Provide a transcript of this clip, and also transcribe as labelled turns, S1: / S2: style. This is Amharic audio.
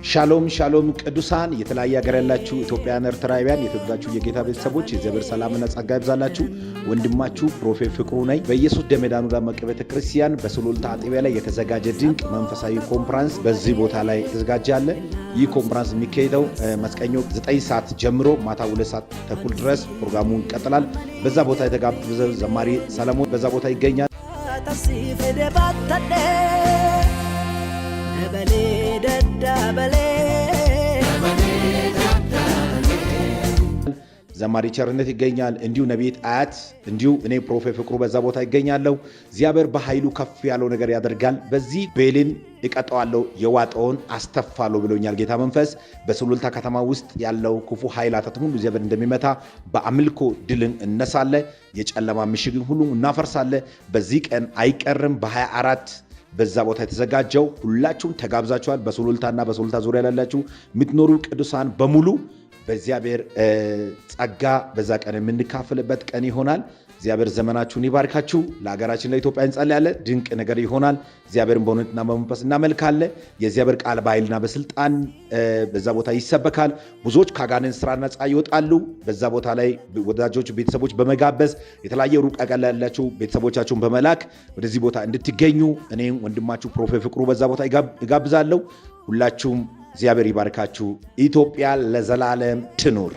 S1: ሻሎም ሻሎም ቅዱሳን የተለያየ ሀገር ያላችሁ ኢትዮጵያውያን ኤርትራውያን የተወደዳችሁ የጌታ ቤተሰቦች የእግዚአብሔር ሰላምና ጸጋ ይብዛላችሁ። ወንድማችሁ ፕሮፌት ፍቅሩ ነኝ። በኢየሱስ ደም የዳኑ ዳመቀ ቤተክርስቲያን በሱሉልታ አጥቢያ ላይ የተዘጋጀ ድንቅ መንፈሳዊ ኮንፈረንስ በዚህ ቦታ ላይ የተዘጋጀ አለ። ይህ ኮንፈረንስ የሚካሄደው መስቀኞ 9 ሰዓት ጀምሮ ማታ 2 ሰዓት ተኩል ድረስ ፕሮግራሙ ይቀጥላል። በዛ ቦታ የተጋበዘው ዘማሪ ሰለሞን በዛ ቦታ ይገኛል። ዘማሪ ቸርነት ይገኛል። እንዲሁ ነቢያት አያት እንዲሁ እኔ ፕሮፌት ፍቅሩ በዛ ቦታ ይገኛለሁ። እግዚአብሔር በኃይሉ ከፍ ያለው ነገር ያደርጋል። በዚህ ቤልን እቀጣዋለሁ የዋጠውን አስተፋለሁ ብሎኛል ጌታ መንፈስ። በሱሉልታ ከተማ ውስጥ ያለው ክፉ ኃይላትን ሁሉ እግዚአብሔር እንደሚመታ በአምልኮ ድልን እነሳለ፣ የጨለማ ምሽግን ሁሉ እናፈርሳለ። በዚህ ቀን አይቀርም በ24 በዛ ቦታ የተዘጋጀው ሁላችሁም ተጋብዛችኋል። በሱሉልታና በሱሉልታ ዙሪያ ያላችሁ የምትኖሩ ቅዱሳን በሙሉ በእግዚአብሔር ጸጋ በዛ ቀን የምንካፈልበት ቀን ይሆናል። እግዚአብሔር ዘመናችሁን ይባርካችሁ። ለሀገራችን ለኢትዮጵያ እንጸልያለን። ድንቅ ነገር ይሆናል። እግዚአብሔርን በእውነትና በመንፈስ እናመልካለን። የእግዚአብሔር ቃል በኃይልና በስልጣን በዛ ቦታ ይሰበካል። ብዙዎች ከአጋንንት ስራ ነፃ ይወጣሉ። በዛ ቦታ ላይ ወዳጆች፣ ቤተሰቦች በመጋበዝ የተለያየ ሩቅ አገር ያላችሁ ቤተሰቦቻችሁን በመላክ ወደዚህ ቦታ እንድትገኙ እኔም ወንድማችሁ ፕሮፌት ፍቅሩ በዛ ቦታ ይጋብዛለሁ። ሁላችሁም እግዚአብሔር ይባርካችሁ። ኢትዮጵያ ለዘላለም ትኑር።